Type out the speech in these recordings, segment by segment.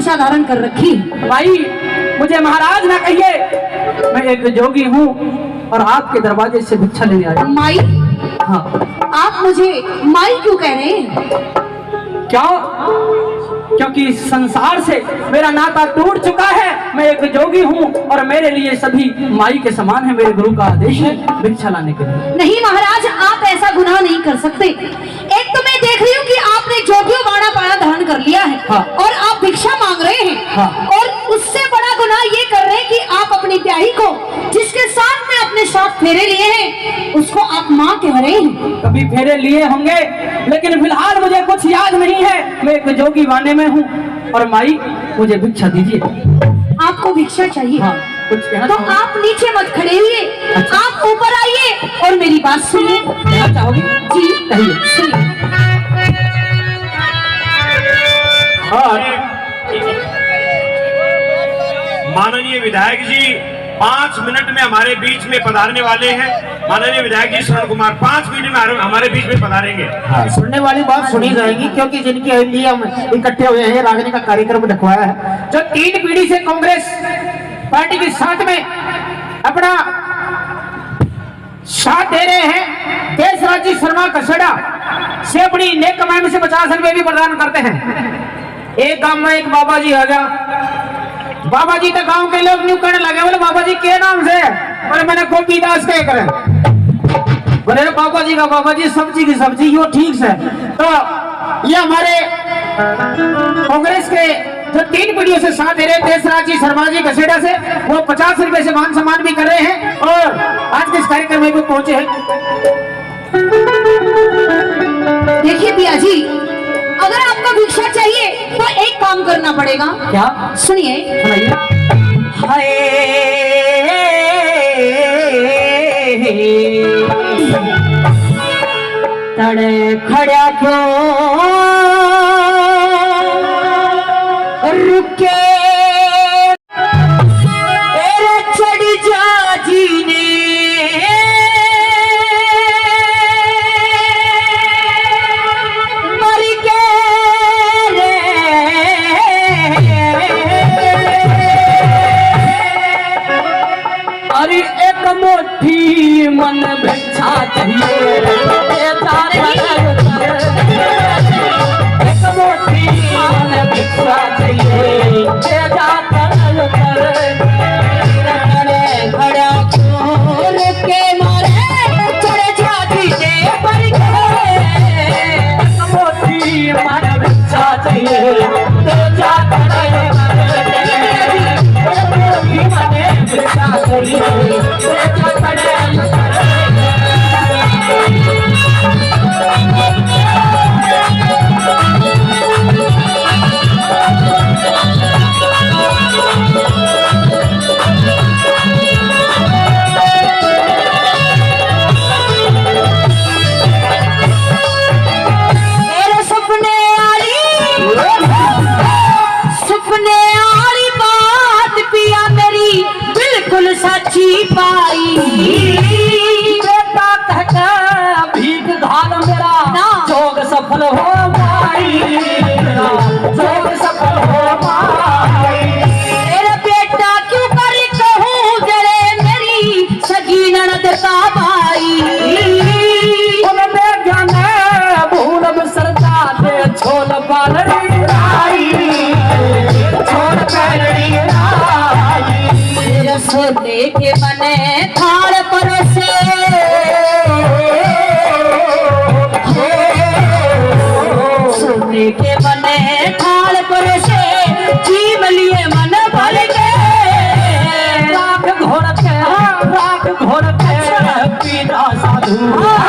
वेशभूषा धारण कर रखी। भाई मुझे महाराज ना कहिए, मैं एक जोगी हूँ और आपके दरवाजे से भिक्षा लेने आया। माई? हाँ। आप मुझे माई क्यों कह रहे हैं? क्यों? क्योंकि इस संसार से मेरा नाता टूट चुका है। मैं एक जोगी हूँ और मेरे लिए सभी माई के समान है। मेरे गुरु का आदेश है भिक्षा लाने के लिए। नहीं महाराज, आप ऐसा गुनाह नहीं कर सकते। एक तो मैं देख रही हूँ कि आपने जोगियों बाड़ा पाड़ा धारण कर लिया है। हाँ। और आप भिक्षा मांग रहे हैं। हाँ। और उससे बड़ा गुनाह ये कर रहे हैं कि आप अपनी प्यारी को, जिसके साथ में अपने साथ फेरे लिए हैं, उसको आप माँ कह रहे हैं। कभी फेरे लिए होंगे, लेकिन फिलहाल मुझे कुछ याद नहीं है। मैं एक जोगी बाने में हूँ और माई मुझे भिक्षा दीजिए। आपको भिक्षा चाहिए? हाँ, कुछ कहना तो चाहोगे? आप नीचे मत खड़े हुए। अच्छा। आप ऊपर आइए और मेरी बात सुनिए। कहना चाहोगी? जी कहिए। सुनिए। माननीय विधायक जी 5 मिनट में हमारे बीच में पधारने वाले हैं। माननीय विधायक जी श्रवण कुमार 5 मिनट में हमारे बीच में पधारेंगे। हाँ, सुनने वाली बात सुनी जाएगी, क्योंकि जिनके लिए हम इकट्ठे हुए हैं, रागनी का कार्यक्रम रखवाया है, जो 3 पीढ़ी से कांग्रेस पार्टी के साथ में अपना साथ दे रहे हैं। देशराज जी शर्मा कसेड़ा से अपनी नेक कमाई में से 50 रुपए भी प्रदान करते हैं। एक गांव में एक बाबा जी आ गया। बाबा जी तो गांव के लोग न्यू करने लगे, बोले बाबा जी के नाम से? बोले मैंने गोपी दास कह करे। बोले बाबा जी का बाबा जी सब्जी की सब्जी, यो ठीक से। तो ये हमारे कांग्रेस के जो 3 पीढ़ियों से साथ दे रहे देशराज जी शर्मा जी कसेड़ा से, वो 50 रुपए से मान सम्मान भी कर रहे हैं और आज के इस कार्यक्रम में भी पहुंचे हैं। देखिए पिया जी, अगर आपको भिक्षा चाहिए तो एक काम करना पड़ेगा। क्या? सुनिए। सुनाइए। हाय तड़े खड़ा क्यों रुके, चढ़ जा जीने मर के अरे एक मोटी मन भिक्षा चाहिए, एक मोटी मन भिक्षा चाहिए, खड़ा क्यों रुके मारे, चढ़ जा जीने मर के। एक मोटी मन भिक्षा चाहिए, तेजा करे भिक्षा चाहिए, तेजा करे। सच्ची पाई बेटा कहता भीख धान मेरा जोग सफल हो माई, जोग सफल हो माई। मेरा बेटा क्यों कर कहूँ जरे मेरी सगी ननद का भाई। उनमें ज्ञान भूल सरता दे छोल पालड़ी राई, छोल पालड़ी राई। सोने के मने थाल परोसे, सोने के मने थाल परोसे, जीव लिए मन भर के। राख घोर के पीड़ा साधु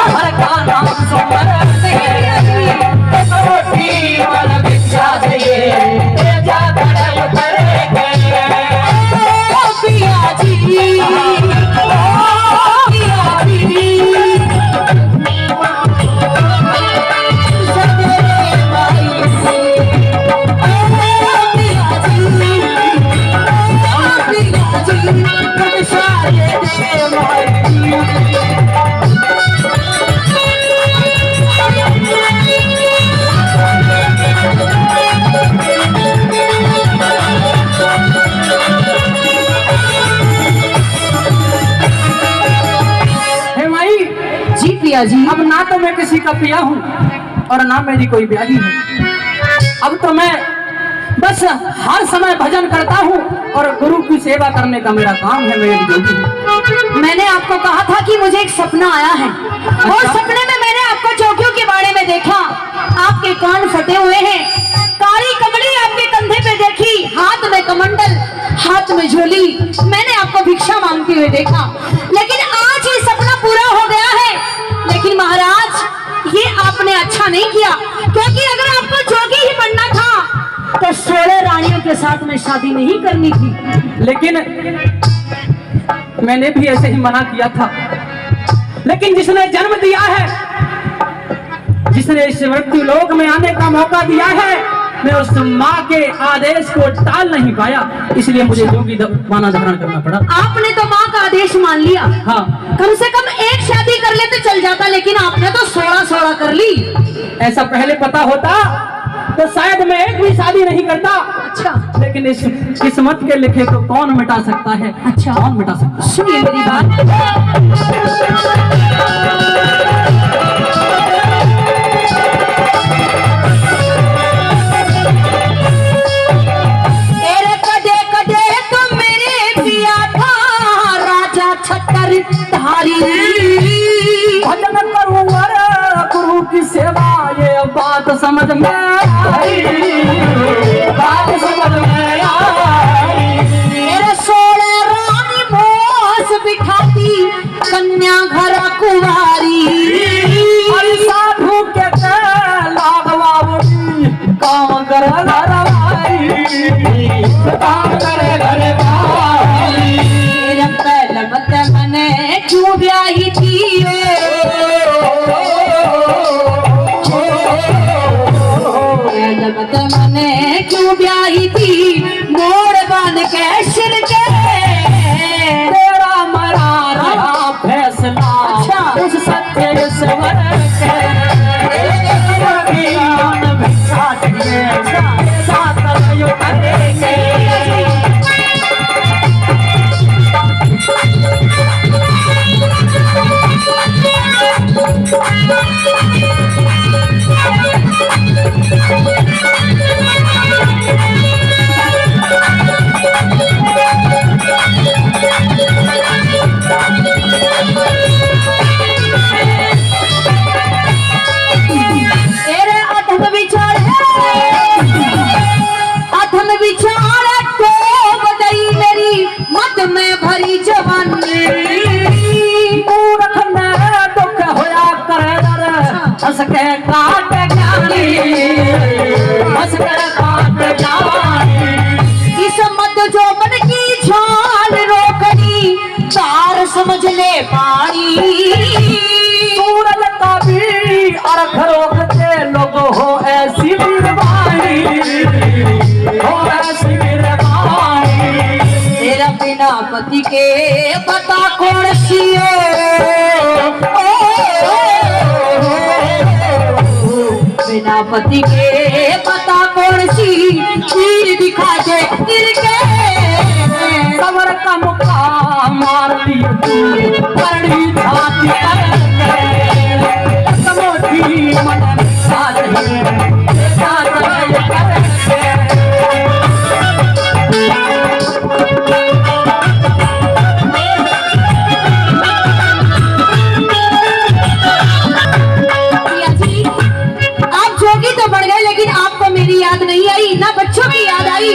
हर का नाम सुमर भिक्षा चाहिए, तेजा करे करेंगे। पिया जी पिया जी। अब ना तो मैं किसी का पिया हूँ और ना मेरी कोई ब्याही है। अब तो मैं बस हर समय भजन करता हूँ और गुरु की सेवा करने का मेरा काम है। मेरी जोगी है। मैंने आपको कहा था कि मुझे एक सपना आया है और सपने में मैंने आपको जोगियों के बारे में देखा। आपके कान फटे हुए हैं, काली कमली आपके कंधे पे देखी, हाथ में कमंडल, हाथ में झोली। मैंने आपको भिक्षा मांगते हुए देखा, लेकिन आज ये सपना पूरा हो गया है। लेकिन महाराज ये आपने अच्छा नहीं किया, क्योंकि अगर आपको जोगी ही बनना था तो 16 रानियों के साथ में शादी नहीं करनी थी। लेकिन मैंने भी ऐसे ही मना किया था, लेकिन जिसने जन्म दिया है, जिसने इस मृत्यु लोक में आने का मौका दिया है, मैं उस माँ के आदेश को टाल नहीं पाया, इसलिए मुझे जोगी माना धारण करना पड़ा। आपने तो माँ का आदेश मान लिया। हाँ, कम से कम एक शादी कर ले तो चल जाता, लेकिन आपने तो 16 कर ली। ऐसा पहले पता होता तो शायद मैं एक भी शादी नहीं करता। अच्छा, लेकिन इस किस्मत के लिखे को कौन मिटा सकता है? अच्छा, कौन मिटा सकता है? सुनिए मेरी बात। तेरे कदे कदे तो मेरे पिया था राजा छतर धारी। भजन करूं और गुरु की सेवा, ये बात समझ में आई, बात समझ में आई। मेरे 16 रानी मोस बिठाती, कन्या घर कुंवारी। और साधु के लागवावड़ी, काम कर घरवारी, काम करे घरवारी। मेरा पहलवत मने क्यों ब्याही थी, पहलवत मने क्यों ब्याही थी, मोड़ बांध के सिर के। तेरा मरा रहा फैसला, अच्छा। उस सत्य ईश्वर के। ज्ञान भिक्षा दिए, साथ यो करेंगे। तेरे अधम विचार तो बदई मेरी मत में भरी जवानी। मूर्ख ने दुख होया करे डर, हंस के काट ज्ञानी, हंस के काट ज्ञानी। इस मत जो मन की झाल रोकनी, तार समझ ले पानी। सूरज का भी अर्घ रोकते लोग, हो ऐसी वीरवानी, हो ऐसी वीरवानी। तेरा बिना पति के पता कौन सी बिना पति के पता कौन सी, तीर दिखा दे गिर के। सबर का मुक्का मार ली तू, करनी छाती करके। समोठी मन साथ आप जोगी तो बढ़ गए, लेकिन आपको मेरी याद नहीं आई, ना बच्चों की याद आई।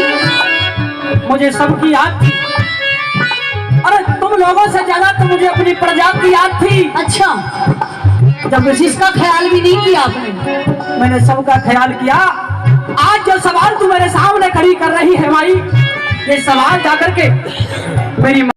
मुझे सबकी याद थी। अरे तुम लोगों से ज्यादा तो मुझे अपनी प्रजा की याद थी। अच्छा, जब जिसका ख्याल भी नहीं किया आपने। मैंने सबका ख्याल किया। आज जो सवाल तू मेरे सामने खड़ी कर रही है माई, ये सवाल जाकर के मेरी